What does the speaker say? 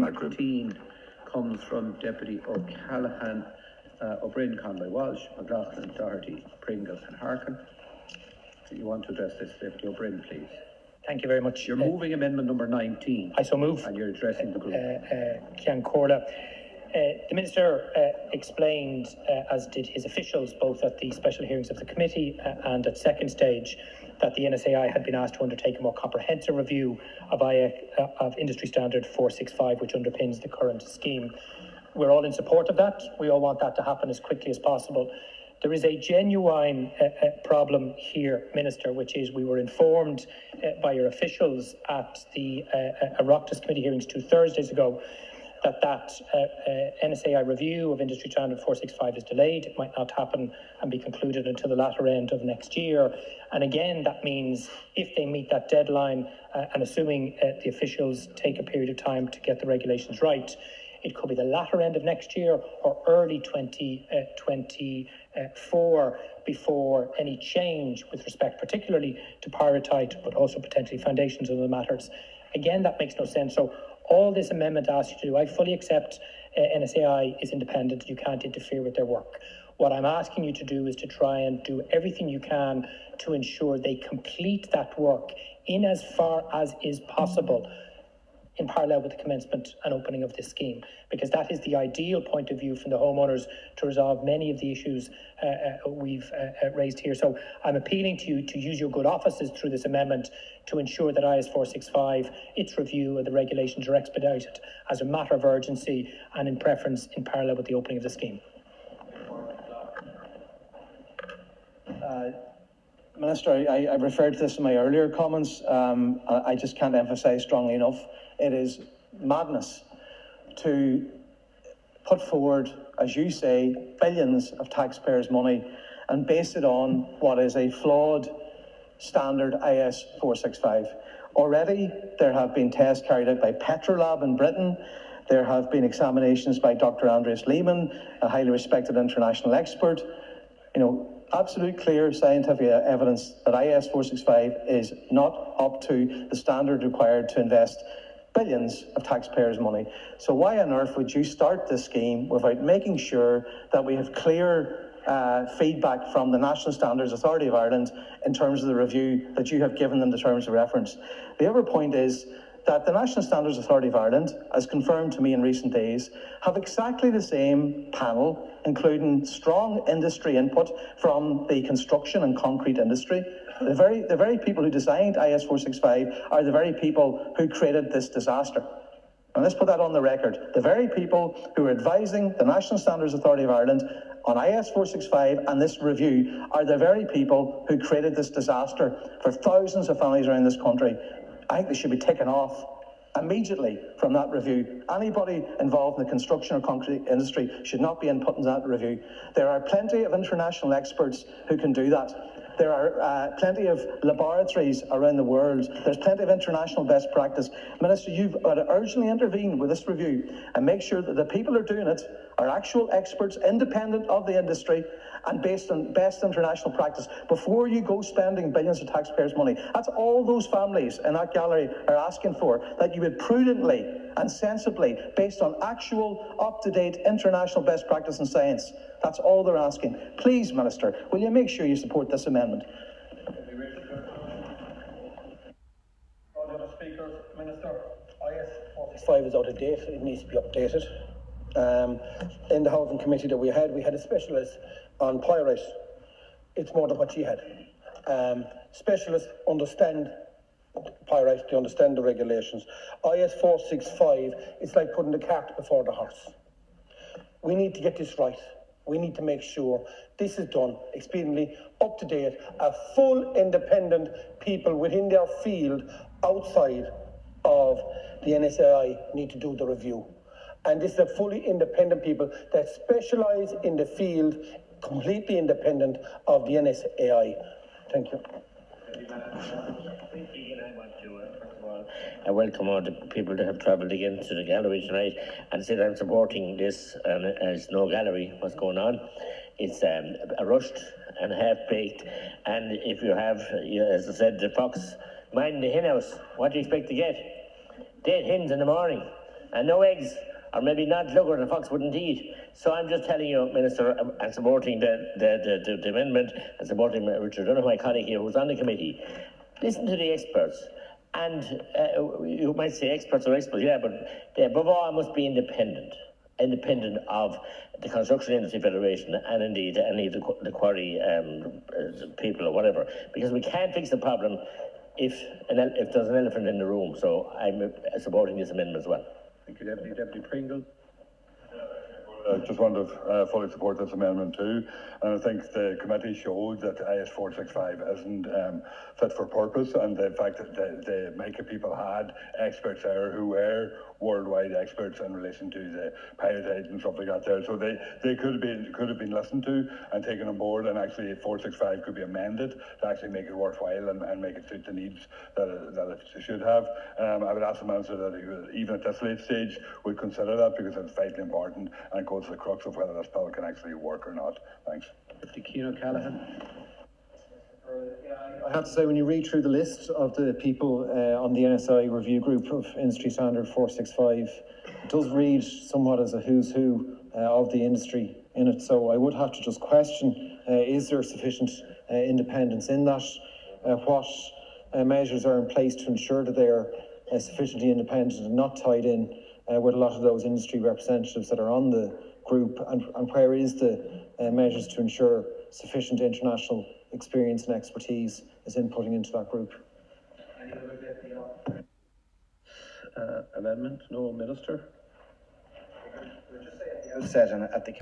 19 comes from Deputy O'Callaghan, O'Brien, Conway, Walsh, McLaughlin, Doherty, Pringle and Harkin. Do you want to address this, Deputy O'Brien, please? Thank you very much. You're moving amendment number 19. I so move. And you're addressing the group. Cian Corla. The Minister explained, as did his officials, both at the special hearings of the committee and at second stage, that the NSAI had been asked to undertake a more comprehensive review of Industry Standard 465, which underpins the current scheme. We're all in support of that. We all want that to happen as quickly as possible. There is a genuine problem here, Minister, which is we were informed by your officials at the Oireachtas committee hearings 2 Thursdays ago that NSAI review of Industry Standard 465 is delayed. It might not happen and be concluded until the latter end of next year. And again, that means if they meet that deadline, and assuming the officials take a period of time to get the regulations right, it could be the latter end of next year or early 2024 before any change with respect particularly to pyrrhotite, but also potentially foundations and other matters. Again, that makes no sense. So all this amendment asks you to do, I fully accept NSAI is independent. You can't interfere with their work. What I'm asking you to do is to try and do everything you can to ensure they complete that work in as far as is possible in parallel with the commencement and opening of this scheme, because that is the ideal point of view from the homeowners to resolve many of the issues we've raised here. So I'm appealing to you to use your good offices through this amendment to ensure that IS 465, its review and the regulations are expedited as a matter of urgency and in preference in parallel with the opening of the scheme. Minister, I referred to this in my earlier comments. I just can't emphasise strongly enough. It is madness to put forward, as you say, billions of taxpayers' money and base it on what is a flawed standard IS 465. Already, there have been tests carried out by Petrolab in Britain. There have been examinations by Dr. Andreas Lehmann, a highly respected international expert. Absolute clear scientific evidence that IS 465 is not up to the standard required to invest billions of taxpayers' money. So why on earth would you start this scheme without making sure that we have clear feedback from the National Standards Authority of Ireland in terms of the review that you have given them the terms of reference? The other point is that the National Standards Authority of Ireland, as confirmed to me in recent days, have exactly the same panel, including strong industry input from the construction and concrete industry. The very people who designed IS 465 are the very people who created this disaster. And let's put that on the record. The very people who are advising the National Standards Authority of Ireland on IS 465 and this review are the very people who created this disaster for thousands of families around this country. I think they should be taken off immediately from that review. Anybody involved in the construction or concrete industry should not be input in that review. There are plenty of international experts who can do that. There are plenty of laboratories around the world. There's plenty of international best practice. Minister, you've got to urgently intervene with this review and make sure that the people who are doing it are actual experts, independent of the industry, and based on best international practice before you go spending billions of taxpayers' money. That's all those families in that gallery are asking for, that you would prudently and sensibly, based on actual up-to-date international best practice and science. That's all they're asking. Please, Minister, will you make sure you support this amendment? Speaker, Minister, IS 465 is out of date. It needs to be updated. In the Housing Committee that we had a specialist on pyrite. It's more than what she had. Specialists understand pyrite, they understand the regulations. IS 465, it's like putting the cart before the horse. We need to get this right. We need to make sure this is done expediently, up to date, a full independent people within their field outside of the NSAI need to do the review. And this is a fully independent people that specialise in the field, completely independent of the NSAI. Thank you. I welcome all the people that have travelled again to the gallery tonight and said I'm supporting this, and there's no gallery, what's going on. It's a rushed and half-baked, and if you have, as I said, the fox minding the hen house, what do you expect to get? Dead hens in the morning. and no eggs, or maybe not sugar the fox wouldn't eat. So I'm just telling you, Minister, and supporting the amendment, and supporting Richard Dunn, my colleague here, who's on the committee. Listen to the experts. And you might say experts are experts, yeah, but they above all must be independent of the Construction Industry Federation and indeed any of the quarry people or whatever, because we can't fix the problem if there's an elephant in the room. So I'm supporting this amendment as well. Thank you, Deputy Pringle. I just want to fully support this amendment too, and I think the committee showed that IS 465 isn't fit for purpose, and the fact that the Mica people had experts there who were worldwide experts in relation to the pyrite and stuff like that there, so they could have been listened to and taken on board, and actually 465 could be amended to actually make it worthwhile and make it suit the needs that it should have. I would ask the minister that he would, even at this late stage, would consider that, because it's vitally important and goes to the crux of whether this bill can actually work or not. Thanks. Deputy Cian O'Callaghan. I have to say, when you read through the list of the people on the NSI review group of Industry Standard 465, it does read somewhat as a who's who of the industry in it. So I would have to just question, is there sufficient independence in that? What measures are in place to ensure that they are sufficiently independent and not tied in with a lot of those industry representatives that are on the group, and where is the measures to ensure sufficient international experience and expertise is inputting into that group? Amendment? No, Minister? Outset and at the